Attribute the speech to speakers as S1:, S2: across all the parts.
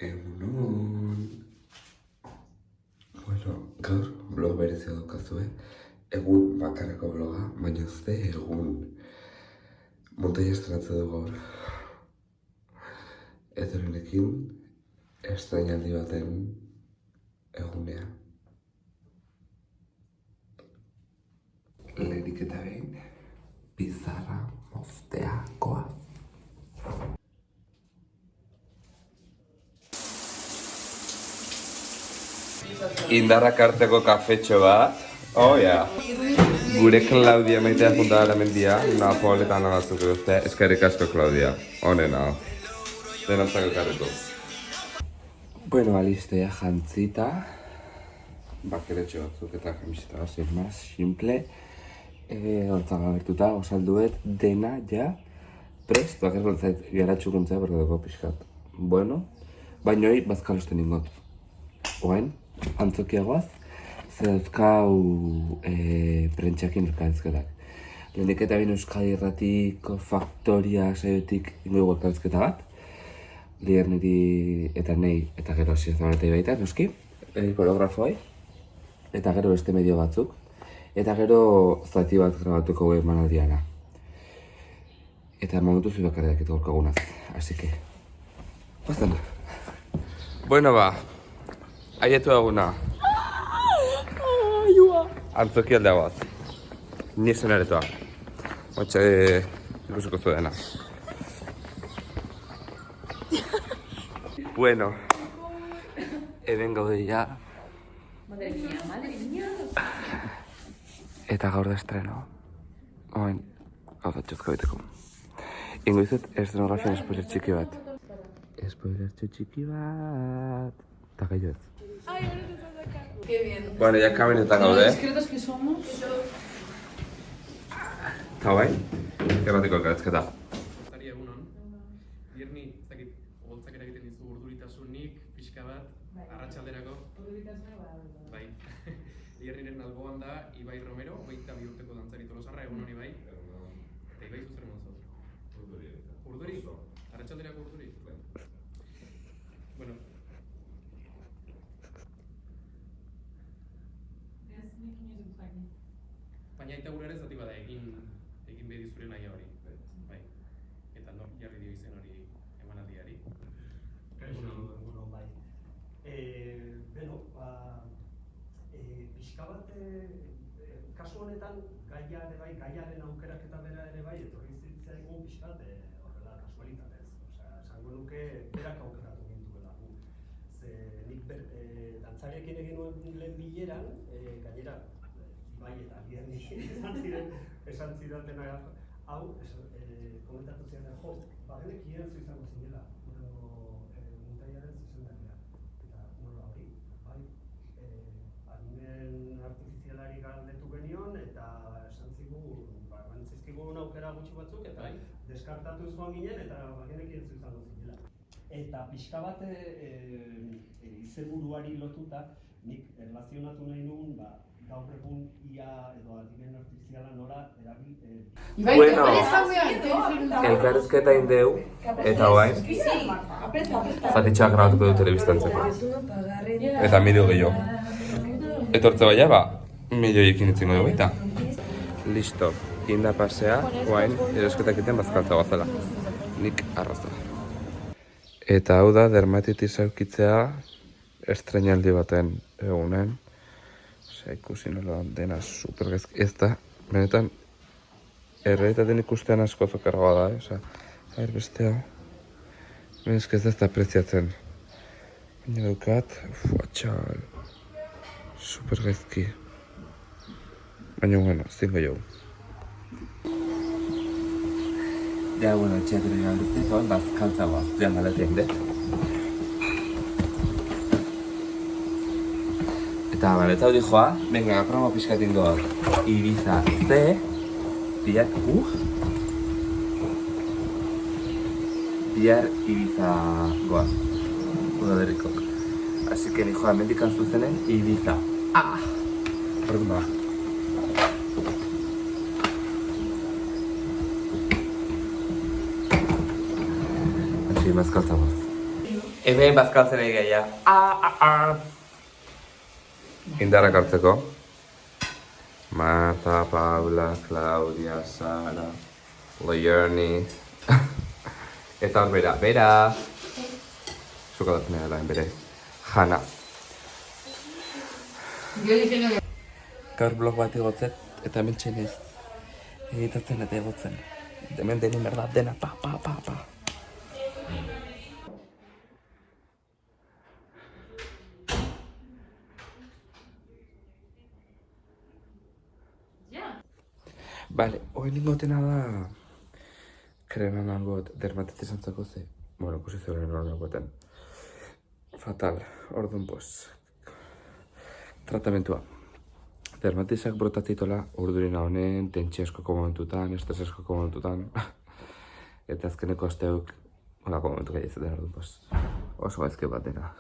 S1: Egunon. Bueno, gaur blog berezia daukazue. Egun bakarreko bloga, baina ze egun. Montaia estrenatze du gaur. Edorenekin estrenaldi baten egunea. Lehenik eta behin, pizarra moztea goaz. Indarrak harteko kafetxo bat. Oh, ja. Gure Claudia maitea juntada la mendia. Napoletan batzuk duzte. Eskerrik asko, Claudia. Honena. Denantzako karreko. Bueno, aliste ya jantzita. Bakeretxo batzuk eta kamiseta bat, sin más, simple. Hortzak agertuta, osalduet, dena, ja. Prest, bakar gontzait, geratxukuntzea berda dugu pixkat. Bueno, bainoi, bazkalosten ingot. Oain, antzokiagoaz, zer dauzkau prentxakin elkarrezketak. Lehenik eta bain Euskadi Irratiko Faktoria saiotik ingo elkarrezketa bat. Lier niri eta nei eta gero Zabaleta baita, noski, koreografoai. Eta gero beste medio batzuk. Eta gero zati bat grabatuko emanaldiana. Eta momentu zui bakarriak eta gorkagunaz. Así que, guazten. Bueno ba, aietu eguna. Antzoki aldea bat. Ni zen aretoa. Otxe, ikusiko zuena. Bueno, hemen gaude ja.
S2: Madre mía.
S1: Eta gaur da estreno. Oain, hau da txuzko biteko. Ingo izut estenografian spoiler txiki bat. Spoiler txiki bat. Eta gaio ez.
S2: Qué bien.
S1: Bueno, ya kamenetan gaude.
S2: Discretos que somos.
S1: Eta bain, erratiko elkarrezketa.
S3: Zari egunon, Bierni, ez dakit, oholtzak eragiten dizu urduritasunik, pixka bat, arratsalderako. Bai. Bierniren alboan da Ibai Romero, 22 urteko dantzari tolosarra, egunon Ibai. Eta Ibai zuzer monzot. Urduri? Arratsalderako urduri? Bueno. Baina eta gurare zati bada egin behar zure nahi hori. Bai. Eta nor jarri dio izen hori emanaldiari.
S4: Bueno, bai. Beno, pixka bat, kasu honetan, gaia ere bai, gaiaren aukeraketa bera ere bai, etorri zitzaigun pixka bat horrela kasualitatez. Osea, esango nuke berak aukeratu gintuela gu. Ze nik dantzariekin egin nuen lehen bileran, gainera, Ibai eta Bierni esan zidatena hau, komentatu zidaten, jo, bagenek ientzu izango zinela, muntaiaren zuzendaria. Eta nola hori, bai, adimen artifizialari galdetu genion, eta esan zigun, bantzizkigun aukera gutxi batzuk, eta deskartatu zuan ginen, eta bagenek ientzu izango zinela. Eta pixka bat izenburuari lotuta, nik erlazionatu nahi nuen, gaur egun ia edo adimen artifiziala nola erabil...
S1: Bueno, elkarrezketa indeu, eta oain, zatitxak grabatuko du telebistantzeko. Eta medio gehiago. Etortze baina, ba, medioekin itzingo dugu baita. Listo, inda pasea, oain, erosketak iten bazkaltza bazela. Nik arraza. Eta hau da, dermatitis aukitzea estrenaldi baten egunen. Ikusi nola dena supergezki. Ez da, benetan, errealitatean ikustean asko zokarragoa da, oza, beste hau. Benezk ez da apreziatzen. Baina dukat, txal, supergezki. Baina, bueno, zingo jau. Ja, bueno, txetre galdezte, toan bazkaltza bat, jandaletik, de? Eta baletza hori joa, venga, promo pixkatin doa. Ibiza C, bihar, bihar Ibiza goaz, udalerrikok. Así que ni joa, mendikan zuzenen, Ibiza. Perdón, ba. Así, mazkaltza goaz. Hemen bazkaltzen ari gaia. Indarrak hartzeko. Marta, Paula, Claudia, Sara, Leierni. Eta hor bera. Zukadatzen dela, bere. Jana. Gaur blog bat egotzet, eta hemen txenez. Egitatzen eta egotzen. Hemen denin berda, dena, pa. Vale, hoy ningotena da krema mangot dermatitis antzako ze. Bueno, pues ez horren horregoetan. Fatal, orduan pues. Tratamentua. Dermatisak brotatzitola urdurina honen, tentsio askoko momentutan, estres askoko momentutan. Eta azkeneko asteuk, holako momentu gai izaten orduan pues. Oso gaizke bat dena.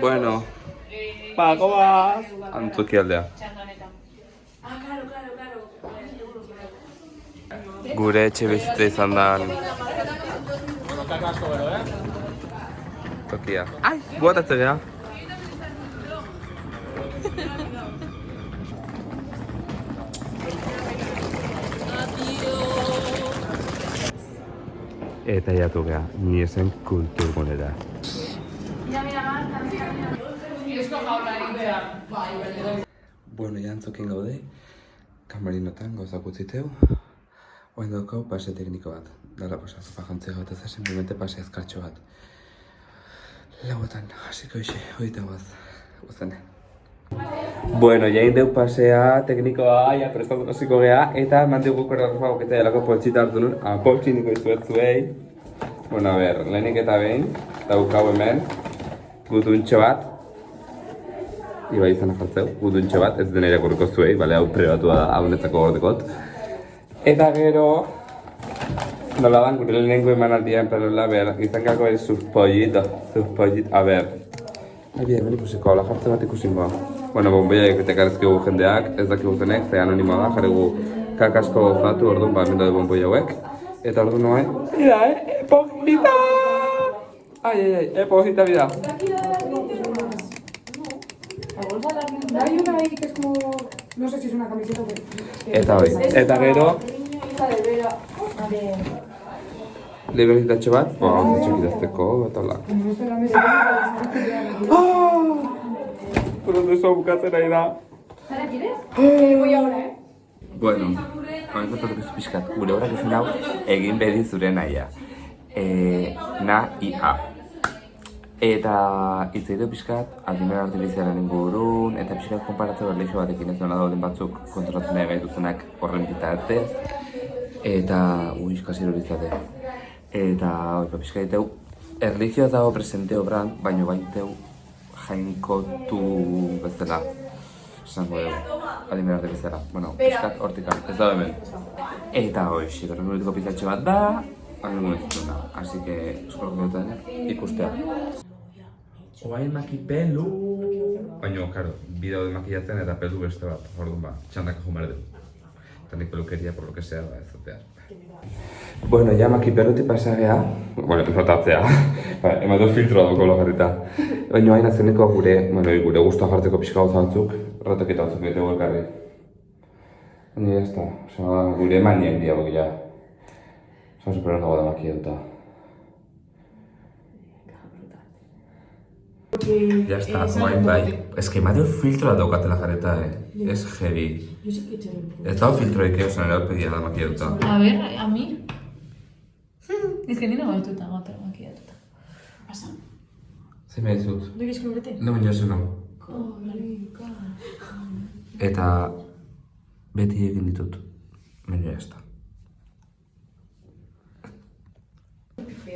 S1: Bueno,
S5: Goaz.
S1: antzuki aldea. Gure etxe bizitza izan da tokia. Ai, guatatze geha. Eta jatu geha, ni esen kulturgunera. Bueno, ya antzokin gaude, kamarinotan gauzak utziteu. Oain daukau pase tekniko bat. Dala pasa, zopa jantzea bat ez da, simplemente pase azkartxo bat. Lauetan, hasiko ixe, hogeita guazene. Bueno, ya indeu pasea teknikoa, ya prestatu hasiko gea, eta eman dugu koreografia boketa delako poltsita hartu nun, poltsiniko izuet zuei. Bueno, a ber, lehenik eta behin, daukau hemen, gutuntxo bat. Iba izan jartzeu, gutuntxo bat, ez dena irakurriko zuei, bale, hau prebatua da, hau netzako gordekot. Eta gero, nola dan, gure lehenengo emanaldia, en plan, nola, ber, izan gako ere zuzpollito, a ber. Abi, hemen ikusiko, hola jartzen bat ikusingoa. Bueno, bombeia ekatekarezkigu jendeak, ez dakigu zenek, ze anonimoa da, jarregu kakasko gozatu, orduan, ba, hemen daude bomboia hauek. Eta orduan noen, mira, epojita! Ai, epojita, mira.
S6: Hay una ahí que es como, no sé si es una camiseta o qué.
S1: Eta hori, eta gero, liberzitatxo bat, hau txekidazteko, eta hola. Prozeso bukatzen ari da.
S6: ¿Sara quieres? Voy ahora,
S1: Bueno, komentu ez pixkat, gure horrak izan hau egin bedi zure nahia. Na-i-a. Eta hitz egiteko pixkat, adimen artifizialen ingurun, eta pixkat konparatzea berleixo batekin ez nola dauden batzuk kontrolatzen nahi gaituzenak horren bitartez. Eta, eskasi horizate. Eta, pixkat egiteu, erlijioa dago presente obran, baino baiteu jainkotu bezala. Esango dugu, adimen artifiziala. Bueno, pixkat hortikan, ez da hemen. Eta hoxe, horren guretiko pizatxe bat da, hango ez así que, eskolako minutan ikustea. Oain makipelu! Baina, karo, bi daude makillatzen eta pelu beste bat, orduan ba, txandako jumar du. Eta nik pelukeria, por lo que sea, ba, ez zatea. Bueno, ya makipeluti pasagea, bueno, notatzea, ematu filtroa duko logarrita. Baina hain azeneko gure guztua jartzeko pixka gauza batzuk, ratoketa batzuk egiteko elkarri. Baina ya está, gure manien diagok ya. Oso super nago da makillatuta. Ya está, guain bai. Ez que ematu filtroa daukatela jarreta, es heavy. Ez dago filtroik eosan ere aurpegia da makillatuta.
S2: A ver, a mí. Es que ni no gatuta, otra maquillatuta. Pasa.
S1: Ze me dizut?
S6: ¿No quieres que me mete?
S1: No, baina esu nago. Eta beti egin ditut. Baina ya está.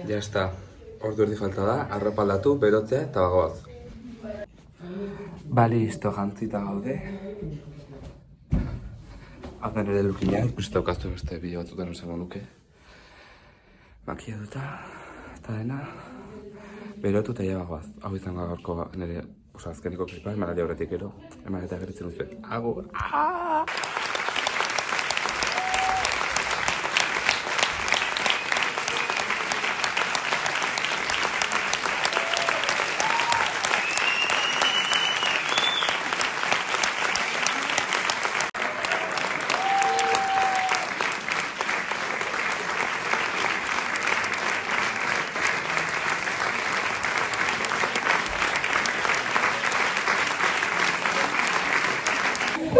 S1: Ya está. Ordu erdi falta da, arropa aldatu, berotzea eta bagoaz. Ba, listo, jantzita gaude. Hau den ere lukina, ikusi daukaztu beste bideo batzutan esango nuke. Makiatuta, eta dena, berotu eta jaba goaz. Hau izango gaurko nire, azkeneko klipa, emanaldi horretik gero, emanaldi ageritzen duzue. Agur!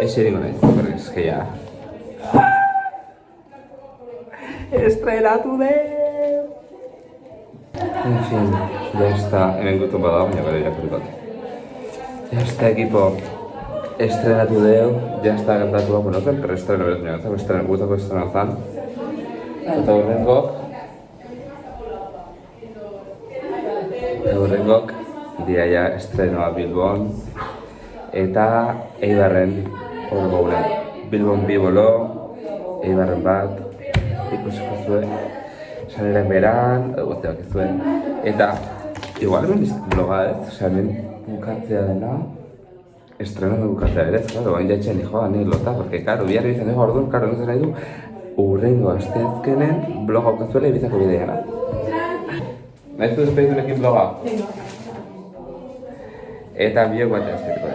S1: Ese digo naiz, porque es que ya... Estrelatu de... En fin, ya está, hemen gutun bada, baina gara irakurikot. Ya está, equipo. Estrenatu deu, ya está gertatu, bueno, zen, pero estreno berez nire, gutako estreno zan. Eta hurrengok, diaia estrenoa Bilbon. Eta Eibarren hor gauren. Bilbon bi bolo, Eibarren bat, ikusiko zuen. Saneren beran, guztiak ez zuen. Eta, igual hemen izan bloga ez, osea, hemen bukatzea dena, estreno bukatzea berez, claro, bain jaitxean joa nire lota, porque, claro, biharri bizan dugu orduan, claro, nuzera nahi du, urrengo asteazkenen bloga ukazuela ibizako bideana. Nahiz du despedizunekin bloga? Eta biok bat ezpetiko da.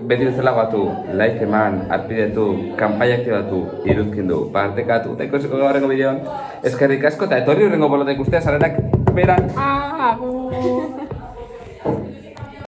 S1: Beti bezala batu, like eman, arpidetu, kanpai aktibatu, iruzkindu, partekatu, eta ikusiko gaurrengo bideon. Eskerrik asko eta etorri urrengo bolota ikustea, sarerak beran.